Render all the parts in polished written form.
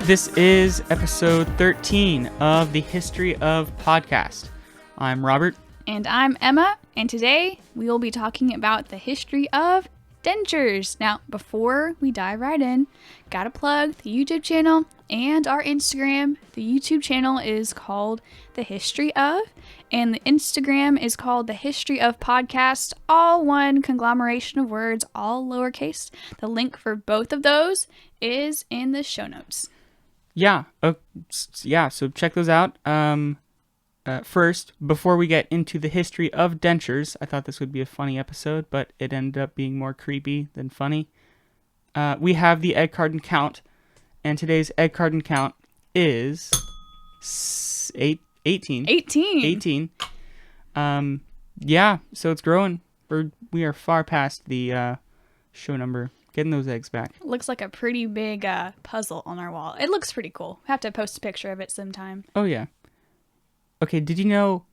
This is episode 13 of the History of Podcast. I'm Robert. And I'm Emma, and today we will be talking about the history of dentures. Now, before we dive right in, gotta plug the YouTube channel and our Instagram. The YouTube channel is called The History of, and the Instagram is called The History of Podcast, all one conglomeration of words, all lowercase. The link for both of those is in the show notes. So check those out. First, before we get into the history of dentures, I thought this would be a funny episode, but it ended up being more creepy than funny. We have the egg carton count, and today's egg carton count is 18. 18. So it's growing. We are far past the show number. Getting those eggs back. Looks like a pretty big puzzle on our wall. It looks pretty cool. Have to post a picture of it sometime. Oh, yeah. Okay, did you know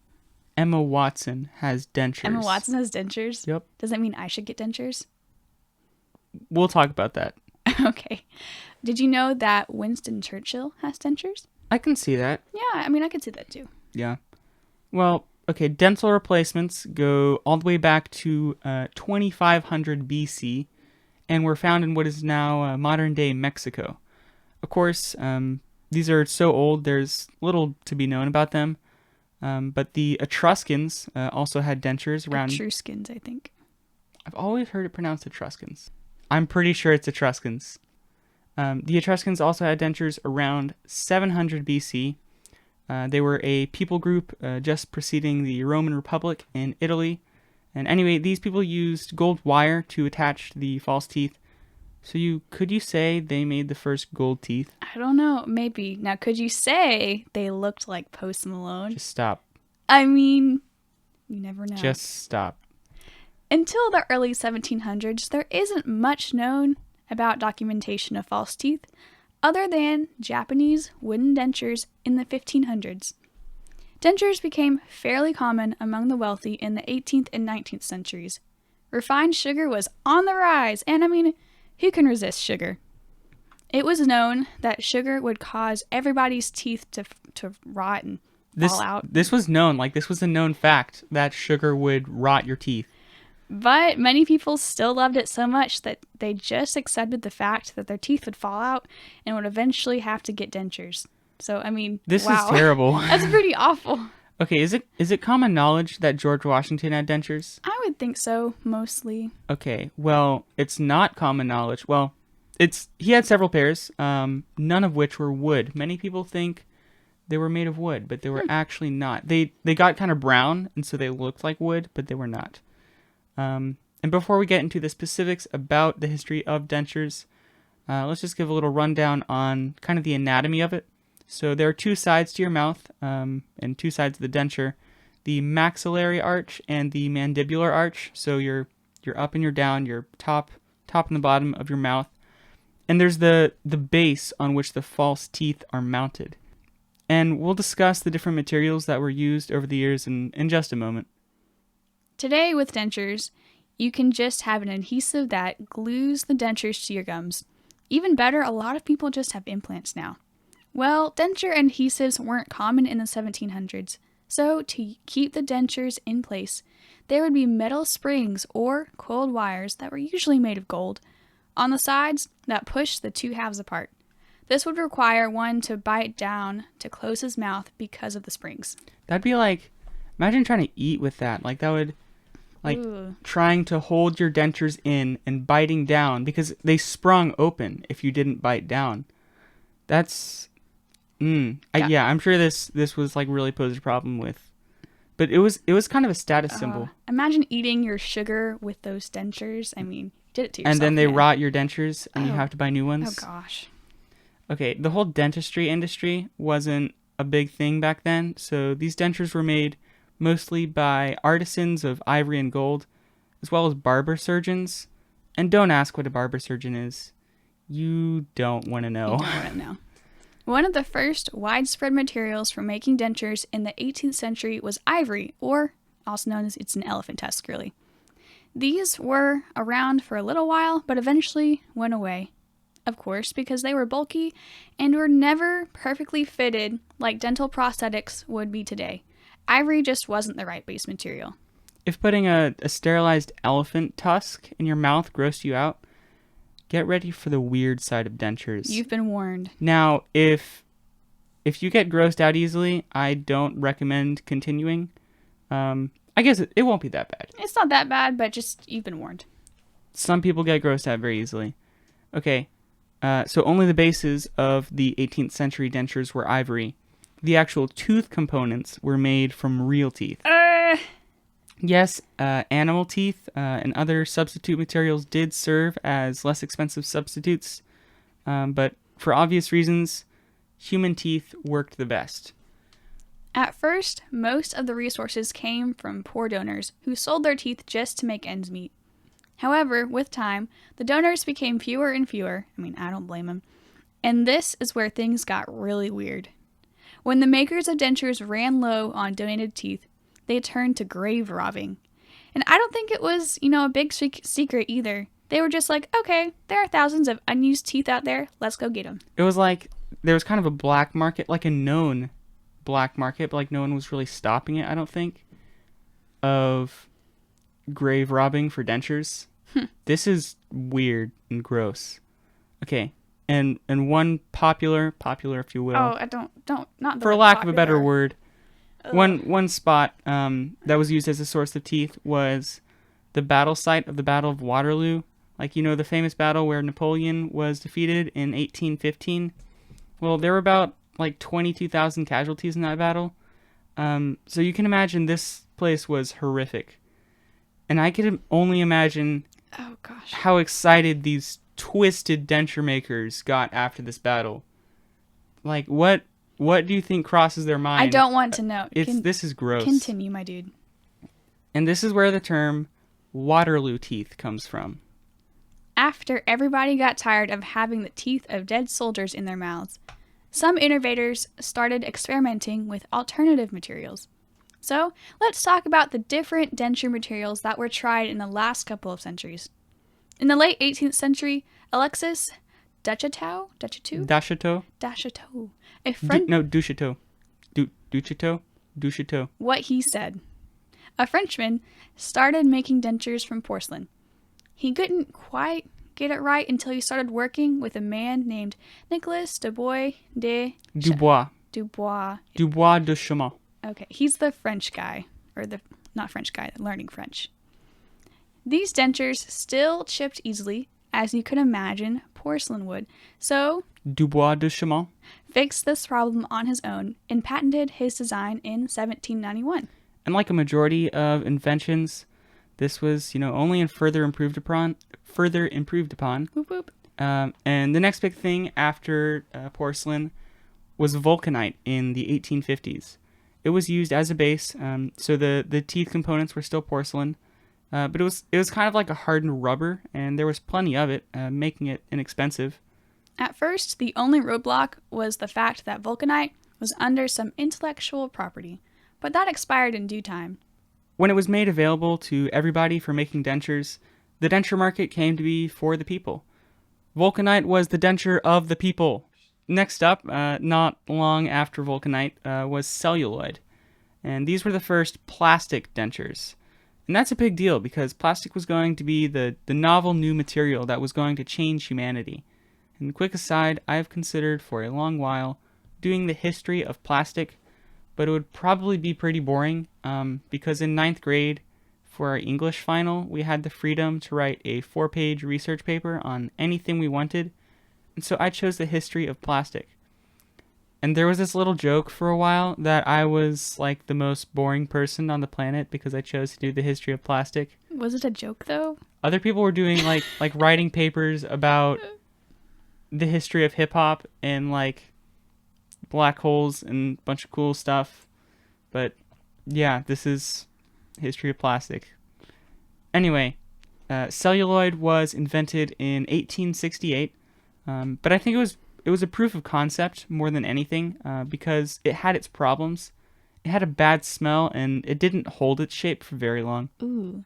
Emma Watson has dentures? Emma Watson has dentures? Yep. Does that mean I should get dentures? We'll talk about that. Okay. Did you know that Winston Churchill has dentures? I can see that. Yeah, I could see that too. Yeah. Well, okay, dental replacements go all the way back to 2500 BC. And were found in what is now modern-day Mexico. Of course, these are so old, there's little to be known about them. But the Etruscans also had dentures around... Etruscans, I think. I've always heard it pronounced Etruscans. I'm pretty sure it's Etruscans. The Etruscans also had dentures around 700 BC. They were a people group just preceding the Roman Republic in Italy. And anyway, these people used gold wire to attach the false teeth. So could you say they made the first gold teeth? I don't know, maybe. Now, could you say they looked like Post Malone? Just stop. You never know. Just stop. Until the early 1700s, there isn't much known about documentation of false teeth, other than Japanese wooden dentures in the 1500s. Dentures became fairly common among the wealthy in the 18th and 19th centuries. Refined sugar was on the rise, and who can resist sugar? It was known that sugar would cause everybody's teeth to rot and fall out. This was known, this was a known fact, that sugar would rot your teeth. But many people still loved it so much that they just accepted the fact that their teeth would fall out and would eventually have to get dentures. So, this wow. is terrible. That's pretty awful. Okay, is it common knowledge that George Washington had dentures? I would think so, mostly. Okay, well, it's not common knowledge. Well, he had several pairs, none of which were wood. Many people think they were made of wood, but they were actually not. They got kind of brown, and so they looked like wood, but they were not. And before we get into the specifics about the history of dentures, let's just give a little rundown on kind of the anatomy of it. So there are two sides to your mouth, and two sides of the denture, the maxillary arch and the mandibular arch. So you're up and you're down, your top and the bottom of your mouth. And there's the base on which the false teeth are mounted. And we'll discuss the different materials that were used over the years in just a moment. Today with dentures, you can just have an adhesive that glues the dentures to your gums. Even better, a lot of people just have implants now. Well, denture adhesives weren't common in the 1700s, so to keep the dentures in place, there would be metal springs or coiled wires that were usually made of gold on the sides that pushed the two halves apart. This would require one to bite down to close his mouth because of the springs. That'd be imagine trying to eat with that. That would, Ooh. Trying to hold your dentures in and biting down because they sprung open if you didn't bite down. That's... I'm sure this was really posed a problem with, but it was kind of a status symbol. Imagine eating your sugar with those dentures. You did it to yourself. And then they rot your dentures, and you have to buy new ones. Oh gosh. Okay, the whole dentistry industry wasn't a big thing back then, so these dentures were made mostly by artisans of ivory and gold, as well as barber surgeons. And don't ask what a barber surgeon is. You don't want to know. You don't want to know. One of the first widespread materials for making dentures in the 18th century was ivory, or also known as it's an elephant tusk, really. These were around for a little while, but eventually went away. of course, because they were bulky and were never perfectly fitted like dental prosthetics would be today. Ivory just wasn't the right base material. If putting a sterilized elephant tusk in your mouth grossed you out, get ready for the weird side of dentures. You've been warned. Now, if you get grossed out easily, I don't recommend continuing. I guess it won't be that bad. It's not that bad, but just you've been warned. Some people get grossed out very easily. Okay, so only the bases of the 18th century dentures were ivory. The actual tooth components were made from real teeth. Yes, animal teeth and other substitute materials did serve as less expensive substitutes, but for obvious reasons, human teeth worked the best. At first, most of the resources came from poor donors who sold their teeth just to make ends meet. However, with time, the donors became fewer and fewer. I mean, I don't blame them. And this is where things got really weird. When the makers of dentures ran low on donated teeth, they turned to grave robbing. And I don't think it was, a big secret either. They were just like, okay, there are thousands of unused teeth out there. Let's go get them. It was like there was kind of a black market, like a known black market, but like no one was really stopping it, I don't think, of grave robbing for dentures. This is weird and gross. Okay, and one popular if you will. Oh, I don't not the for lack of a better word. One spot that was used as a source of teeth was the battle site of the Battle of Waterloo. Like, the famous battle where Napoleon was defeated in 1815. Well, there were about like 22,000 casualties in that battle. So you can imagine this place was horrific. And I could only imagine how excited these twisted denture makers got after this battle. Like, what do you think crosses their mind? I don't want to know. This is gross. Continue, my dude. And this is where the term Waterloo teeth comes from. After everybody got tired of having the teeth of dead soldiers in their mouths, some innovators started experimenting with alternative materials. So, let's talk about the different denture materials that were tried in the last couple of centuries. In the late 18th century, Alexis Duchateau, a French... Duchateau. What he said. A Frenchman started making dentures from porcelain. He couldn't quite get it right until he started working with a man named Nicolas Dubois de Chemin. Okay, he's the French guy, learning French. These dentures still chipped easily, as you could imagine porcelain would, so Dubois de Chemin fixed this problem on his own and patented his design in 1791. And like a majority of inventions, this was, only and further improved upon. Whoop, whoop. And the next big thing after porcelain was vulcanite in the 1850s. It was used as a base, so the teeth components were still porcelain, but it was kind of like a hardened rubber, and there was plenty of it, making it inexpensive. At first, the only roadblock was the fact that vulcanite was under some intellectual property, but that expired in due time. When it was made available to everybody for making dentures, the denture market came to be for the people. Vulcanite was the denture of the people. Next up, not long after vulcanite, was celluloid. And these were the first plastic dentures. And that's a big deal because plastic was going to be the novel new material that was going to change humanity. And quick aside, I have considered for a long while doing the history of plastic, but it would probably be pretty boring because in 9th grade, for our English final, we had the freedom to write a 4-page research paper on anything we wanted. And so I chose the history of plastic. And there was this little joke for a while that I was like the most boring person on the planet because I chose to do the history of plastic. Was it a joke though? Other people were doing like writing papers about the history of hip hop and like black holes and a bunch of cool stuff. But yeah, this is history of plastic. Anyway, celluloid was invented in 1868. But I think it was a proof of concept more than anything because it had its problems. It had a bad smell and it didn't hold its shape for very long. Ooh.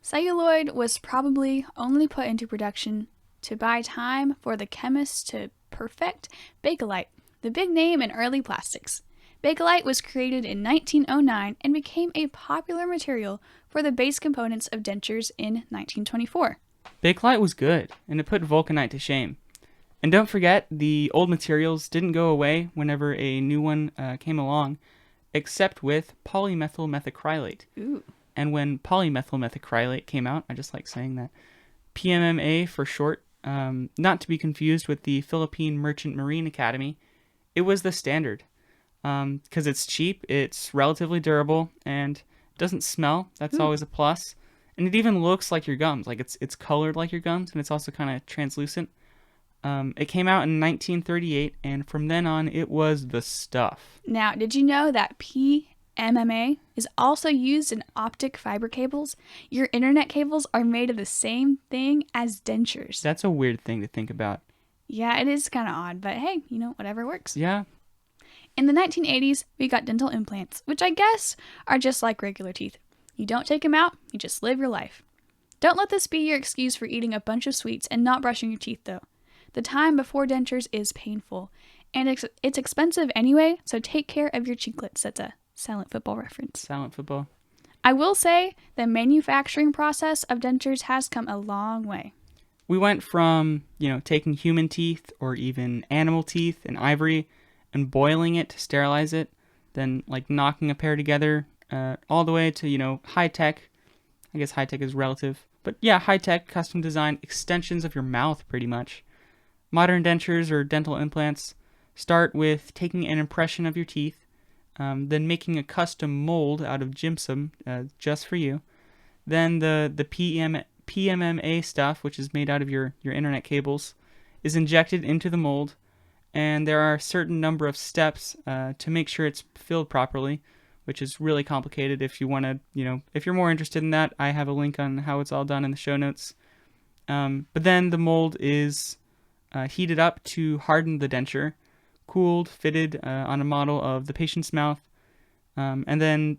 Celluloid was probably only put into production to buy time for the chemists to perfect Bakelite, the big name in early plastics. Bakelite was created in 1909 and became a popular material for the base components of dentures in 1924. Bakelite was good, and it put vulcanite to shame. And don't forget, the old materials didn't go away whenever a new one came along, except with polymethyl methacrylate. Ooh. And when polymethyl methacrylate came out, I just like saying that, PMMA for short, not to be confused with the Philippine Merchant Marine Academy, it was the standard. Because it's cheap, it's relatively durable, and doesn't smell. That's always a plus. And it even looks like your gums. Like it's colored like your gums, and it's also kind of translucent. It came out in 1938, and from then on, it was the stuff. Now, did you know that PMMA is also used in optic fiber cables? Your internet cables are made of the same thing as dentures. That's a weird thing to think about. Yeah, it is kind of odd, but hey, whatever works. Yeah. In the 1980s, we got dental implants, which I guess are just like regular teeth. You don't take them out, you just live your life. Don't let this be your excuse for eating a bunch of sweets and not brushing your teeth, though. The time before dentures is painful, and it's expensive anyway, so take care of your cheeklets. That's a silent football reference. Silent football. I will say the manufacturing process of dentures has come a long way. We went from, taking human teeth or even animal teeth and ivory and boiling it to sterilize it, then knocking a pair together, all the way to, high-tech. I guess high-tech is relative. But yeah, high-tech, custom designed extensions of your mouth, pretty much. Modern dentures or dental implants start with taking an impression of your teeth, then making a custom mold out of gypsum just for you. Then the PMMA stuff, which is made out of your internet cables, is injected into the mold, and there are a certain number of steps to make sure it's filled properly, which is really complicated. If you want to, if you're more interested in that, I have a link on how it's all done in the show notes. But then the mold is heated up to harden the denture, cooled, fitted on a model of the patient's mouth, and then,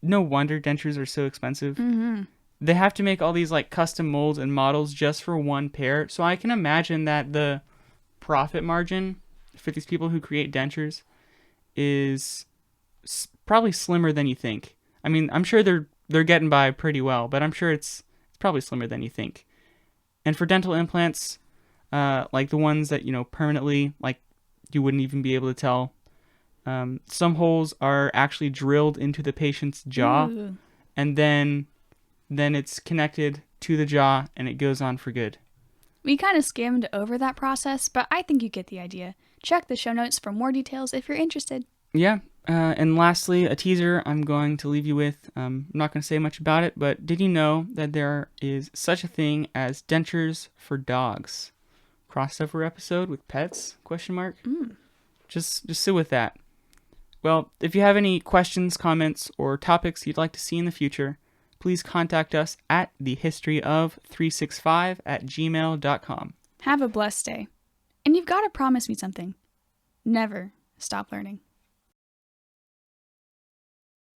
no wonder dentures are so expensive. Mm-hmm. They have to make all these custom molds and models just for one pair, so I can imagine that the profit margin for these people who create dentures is probably slimmer than you think. I mean, I'm sure they're getting by pretty well, but I'm sure it's probably slimmer than you think. And for dental implants, like the ones that permanently, you wouldn't even be able to tell, some holes are actually drilled into the patient's jaw. Ooh. And then it's connected to the jaw and it goes on for good. We kind of skimmed over that process, but I think you get the idea. Check the show notes for more details if you're interested. Yeah. And lastly, a teaser I'm going to leave you with. I'm not going to say much about it, but did you know that there is such a thing as dentures for dogs? Crossover episode with pets? ? Just sit with that. Well, if you have any questions, comments, or topics you'd like to see in the future, please contact us at thehistoryof365@gmail.com. Have a blessed day. And you've got to promise me something. Never stop learning.